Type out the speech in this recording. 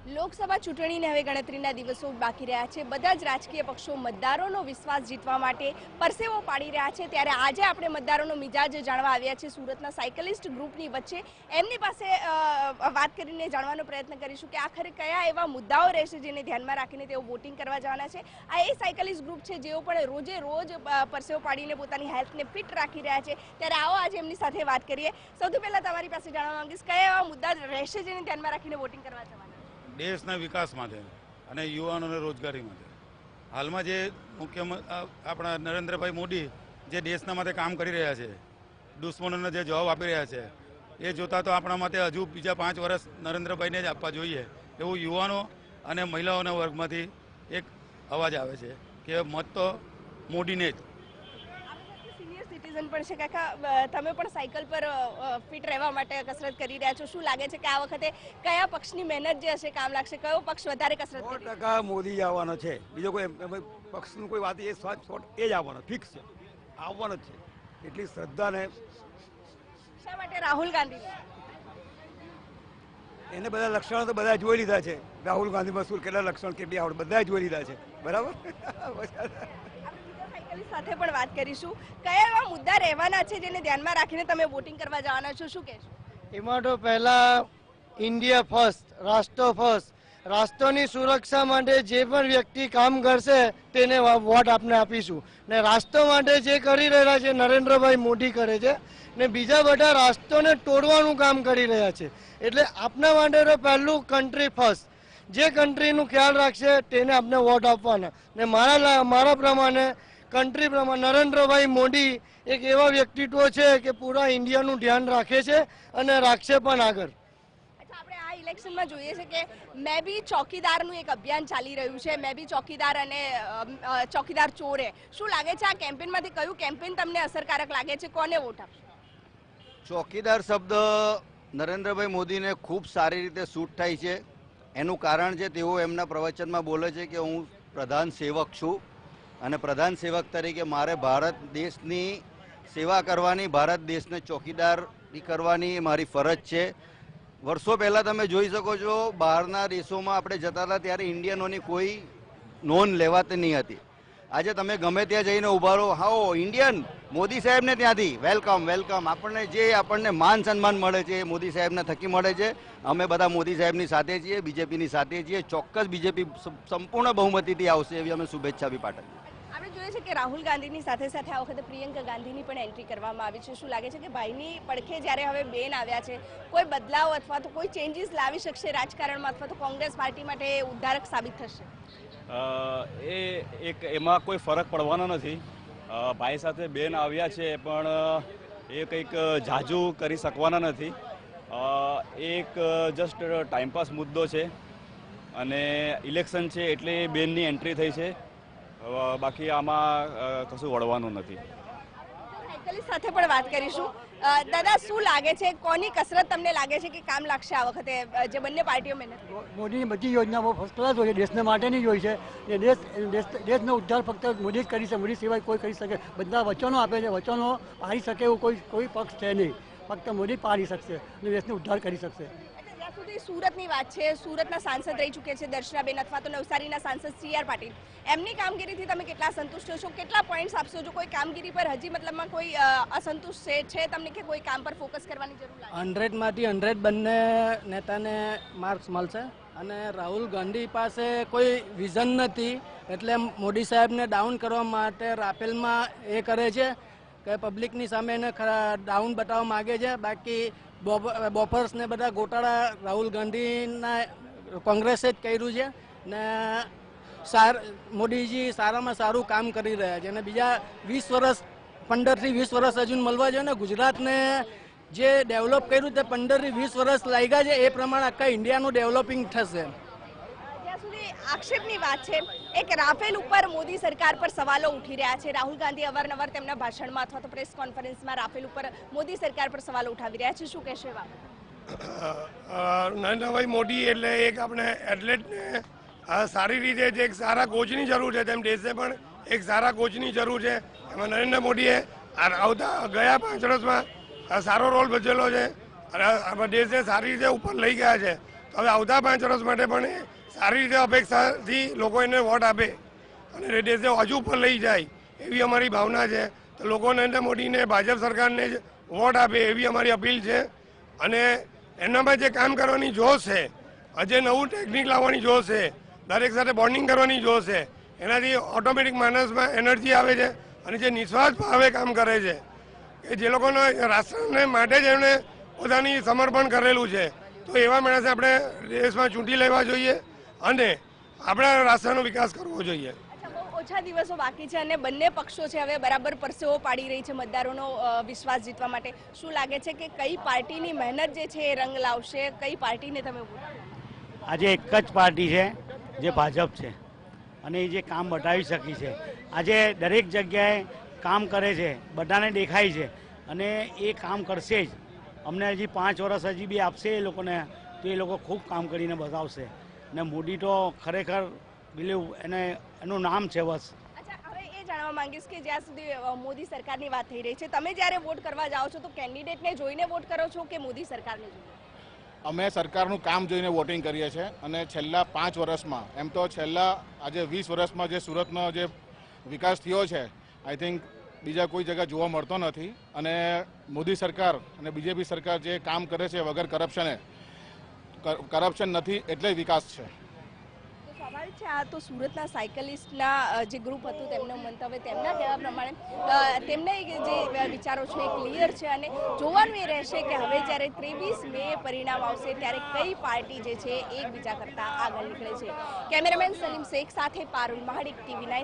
લોકસભા ચૂંટણીને હવે ગણતરીના દિવસો બાકી રહ્યા છે। બધા જ રાજકીય પક્ષો મતદારોનો વિશ્વાસ જીતવા માટે પરસેવો પાડી રહ્યા છે। ત્યારે આજે આપણે મતદારોનો મિજાજ જાણવા આવ્યા છે સુરતના સાયકલિસ્ટ ગ્રુપની વચ્ચે। એમની પાસે વાત કરીને જાણવાનો પ્રયત્ન કરીશું કે આખરે કયા એવા મુદ્દાઓ રહેશે જેને ધ્યાનમાં રાખીને તેઓ વોટિંગ કરવા જવાના છે। આ એ સાયકલિસ્ટ ગ્રુપ છે જેઓ પણ રોજે રોજ પરસેવો પાડીને પોતાની હેલ્થને ફિટ રાખી રહ્યા છે। ત્યારે આવો આજે એમની સાથે વાત કરીએ। સૌથી પહેલા તમારી પાસે જાણવા માંગીશ કયા એવા મુદ્દા રહેશે જેને ધ્યાનમાં રાખીને વોટિંગ કરવા જવાના? દેશના વિકાસ માટે અને યુવાનોને રોજગારી માટે હાલમાં જે આપણા નરેન્દ્રભાઈ મોદી જે દેશના માટે કામ કરી રહ્યા છે, દુશ્મનોને જે જવાબ આપી રહ્યા છે, એ જોતા તો આપણા માટે હજુ બીજા 5 વર્ષ નરેન્દ્રભાઈને જ આપવા જોઈએ એવું યુવાનો અને મહિલાઓના વર્ગમાંથી એક અવાજ આવે છે કે મત તો મોદીને જ। સિટીઝન પણ છે કાકા, તમે પણ સાયકલ પર ફિટ રહેવા માટે કસરત કરી રહ્યા છો। શું લાગે છે કે આ વખતે કયા પક્ષની મહેનત જે હશે કામ લાગશે? કયો પક્ષ વધારે કસરત કરે? 100% મોદી આવવાનો છે, બીજો કોઈ પક્ષનું કોઈ વાત એ જ આવવાનો ફિક્સ છે, આવવાનો જ છે। એટલી શ્રદ્ધાને શા માટે રાહુલ ગાંધી? એને બધા લક્ષણો તો બધા જોઈ લીધા છે। રાહુલ ગાંધીમાં શું કેટલા લક્ષણ કેટલી આવડે બધા જોઈ લીધા છે, બરાબર। સાથે પણ વાત કરીશું કયા એવા મુદ્દા રહેવાના છે જેને ધ્યાનમાં રાખીને તમે વોટિંગ કરવા જવાના છો? શું કહેશો? એમાં તો પહેલા ઇન્ડિયા ફર્સ્ટ, રાષ્ટ્ર ફર્સ્ટ, રાષ્ટ્રની સુરક્ષા માટે જે પણ વ્યક્તિ કામ કરશે તેને વોટ આપણે આપીશું। ને રાષ્ટ્ર માટે જે કરી રહ્યા છે નરેન્દ્રભાઈ મોદી કરે છે, ને બીજા બધા રાષ્ટ્રોને તોડવાનું કામ કરી રહ્યા છે। એટલે આપણા માટે તો પહેલું કન્ટ્રી ફર્સ્ટ, જે કન્ટ્રીનું ખ્યાલ રાખશે તેને આપણે વોટ આપવાના। ને મારા પ્રમાણે કન્ટ્રી પ્રમાણે નરેન્દ્રભાઈ મોદી એક એવા વ્યક્તિત્વ છે કે પૂરા ઇન્ડિયાનું ધ્યાન રાખે છે અને રાખશે પણ આગળ। આપણે આ ઇલેક્શનમાં જોઈએ છે કે મેં બી ચોકીદારનું એક અભિયાન ચાલી રહ્યું છે, મેં બી ચોકીદાર અને ચોકીદાર ચોરે। શું લાગે છે આ કેમ્પેનમાંથી કયું કેમ્પેન તમને અસરકારક લાગે છે? કોને વોટ આપશો? ચોકીદાર શબ્દ નરેન્દ્રભાઈ મોદીને ખૂબ સારી રીતે સૂટ થાય છે। એનું કારણ છે તેઓ એમના પ્રવચનમાં બોલે છે કે હું પ્રધાન સેવક છું અને પ્રધાન સેવક તરીકે મારે ભારત દેશની સેવા કરવાની, ભારત દેશને ચોકીદારી કરવાની મારી ફરજ છે। વર્ષો પહેલાં તમે જોઈ શકો છો બહારના દેશોમાં આપણે જતા હતા ત્યારે ઇન્ડિયનોની કોઈ નોંધ લેવાતી નહીં હતી। આજે તમે ગમે ત્યાં જઈને ઊભા રહો, હાઓ ઇન્ડિયન, મોદી સાહેબને ત્યાંથી વેલકમ વેલકમ। આપણને માન સન્માન મળે છે એ મોદી સાહેબના થકી મળે છે। અમે બધા મોદી સાહેબની સાથે છીએ, બીજેપીની સાથે છીએ। ચોક્કસ બીજેપી સંપૂર્ણ બહુમતીથી આવશે એવી અમે શુભેચ્છા બી પાઠવીએ। આપણે જોઈએ છે કે રાહુલ ગાંધીની સાથે સાથે આ વખતે પ્રિયંકા ગાંધીની પણ એન્ટ્રી કરવામાં આવી છે। શું લાગે છે કે ભાઈની પડખે જ્યારે હવે બેન આવ્યા છે, કોઈ બદલાવ અથવા તો કોઈ ચેન્જીસ લાવી શકશે રાજકારણમાં અથવા તો કોંગ્રેસ પાર્ટી માટે ઉદ્ધારક સાબિત થશે? એમાં કોઈ ફરક પડવાનો નથી। ભાઈ સાથે બેન આવ્યા છે પણ એ કંઈક ઝાઝુ કરી શકવાના નથી। એક જસ્ટ ટાઈમપાસ મુદ્દો છે અને ઇલેક્શન છે એટલે બેનની એન્ટ્રી થઈ છે। બાકી આમાં કશું વળવાનું નથી। સાયકલિસ્ટ સાથે પણ વાત કરીશું। દાદા, શું લાગે છે કોની કસરત તમને લાગે છે કે કામ લાગશે આ વખતે જે બંને પાર્ટીઓ મહેનત? મોદીની બધી યોજના બહુ ફર્સ્ટ ક્લાસ હોય છે, દેશને માટેની જ હોય છે। દેશનો ઉદ્ધાર ફક્ત મોદી જ કરી શકે, મોદી સિવાય કોઈ કરી શકે। બધા વચનો આપે છે, વચનો પાડી શકે એવું કોઈ પક્ષ છે નહીં, ફક્ત મોદી પાડી શકશે અને દેશને ઉદ્ધાર કરી શકશે। સુરતની વાત છે, સુરતના સાંસદ રહી ચૂક્યા છે દર્શનાબેન અથવા તો નવસારીના સાંસદ CR પાટીલ, એમની કામગીરીથી તમે કેટલા સંતુષ્ટ છો? કેટલા પોઈન્ટ્સ આપશો? જો કોઈ કામગીરી પર હજી મતલબમાં કોઈ અસંતુષ્ટ છે તમને કે કોઈ કામ પર ફોકસ કરવાની જરૂર લાગે? 100માંથી 100 બંને નેતાને માર્ક્સ મળશે અને રાહુલ ગાંધી પાસે કોઈ વિઝન નથી એટલે મોદી સાહેબને ડાઉન કરવા માટે રાફેલમાં એ કરે છે કે પબ્લિકની સામે એને ડાઉન બતાવવા માગે છે। બાકી બોફર્સ ને બધા ગોટાળા રાહુલ ગાંધીના કોંગ્રેસે જ કર્યું છે ને મોદીજી સારામાં સારું કામ કરી રહ્યા છે અને બીજા 15થી 20 વર્ષ હજુ મળવા જોઈએ ને। ગુજરાતને જે ડેવલપ કર્યું તે 15થી 20 વર્ષ લાગ્યા છે, એ પ્રમાણે આખા ઇન્ડિયાનું ડેવલપિંગ થશે। જ્યાં સુધી આક્ષેપની વાત છે, એક રાફેલ ઉપર મોદી સરકાર પર સવાલો ઉઠી રહ્યા છે। રાહુલ ગાંધી અવારનવાર તેમના ભાષણમાં અથવા તો પ્રેસ કોન્ફરન્સમાં રાફેલ ઉપર મોદી સરકાર પર સવાલો ઉઠાવી રહ્યા છે। શું કહેશો? નરેન્દ્રભાઈ મોદી એટલે એક આપણે એથ્લેટને સારી રીતે જે એક સારા કોચની જરૂર છે તેમ દેશને પણ એક સારા કોચની જરૂર છે। એમાં નરેન્દ્ર મોદીએ ગયા 5 વર્ષમાં સારો રોલ ભજવેલો છે અને દેશને સારી રીતે ઉપર લઈ ગયા છે। હવે આવતા 5 વર્ષ માટે પણ એ સારી રીતે અપેક્ષાથી લોકો એને વોટ આપે અને દેશને હજુ ઉપર લઈ જાય એવી અમારી ભાવના છે. તો લોકો નરેન્દ્ર મોદીને ભાજપ સરકારને જ વોટ આપે એવી અમારી અપીલ છે. અને એનામાં જે કામ કરવાની જોશ છે, આજે નવું ટેકનિક લાવવાની જોશ છે, દરેક સાથે બોન્ડિંગ કરવાની જોશ છે, એનાથી ઓટોમેટિક માણસમાં એનર્જી આવે છે અને જે નિસ્વાર્થ ભાવે કામ કરે છે કે જે લોકોના રાષ્ટ્રને માટે જ એમણે પોતાની સમર્પણ કરેલું છે, તો એવા માણસે આપણે દેશમાં ચૂંટી લેવા જોઈએ અને આપણા રાષ્ટ્રનો વિકાસ કરવો જોઈએ. બહુ ઓછા દિવસો બાકી છે અને બંને પક્ષો છે હવે બરાબર પરસેવો પાડી રહી છે મતદારોનો વિશ્વાસ જીતવા માટે. શું લાગે છે કે કઈ પાર્ટીની મહેનત જે છે એ રંગ લાવશે? કઈ પાર્ટીને તમે વોટ? આજે એક જ પાર્ટી છે જે ભાજપ છે અને એ જે કામ બતાવી શકી છે. આજે દરેક જગ્યાએ કામ કરે છે, બધાને દેખાય છે અને એ કામ કરશે જ. અમને હજી 5 વર્ષ હજી બી આપશે એ લોકોને, તો એ લોકો ખૂબ કામ કરીને બતાવશે. ને મોદી તો ખરેખર બિલીવ એનું નામ છે બસ. અચ્છા, હવે એ જાણવા માંગીશ કે જ્યાં સુધી મોદી સરકારની વાત થઈ રહી છે, તમે જ્યારે વોટ કરવા જાઓ છો તો કેન્ડિડેટને જોઈને વોટ કરો છો કે મોદી સરકારને જોઈને? અમે સરકારનું કામ જોઈને વોટિંગ કરીએ છીએ અને છેલ્લા 5 વર્ષમાં, એમ તો છેલ્લા આજે 20 વર્ષમાં જે સુરતનો જે વિકાસ થયો છે, આઈ થિંક બીજા કોઈ જગ્યા જોવા મળતો નથી. અને મોદી સરકાર અને બીજેપી સરકાર જે કામ કરે છે વગર કરપ્શન નથી એટલે વિકાસ છે. સ્વાભાવિક છે. આ તો સુરતના સાયકલિસ્ટના જે ગ્રુપ હતું તેમનું મંતવ્ય, તેમના કહેવા પ્રમાણે તેમને જે વિચારો છે એ ક્લિયર છે અને જોવાનું એ રહેશે કે હવે જ્યારે 23 મે પરિણામ આવશે ત્યારે કઈ પાર્ટી જે છે એકબીજા કરતાં આગળ નીકળે છે. કેમેરામેન સલીમ શેખ સાથે પારુલ મહાડિક, TV9.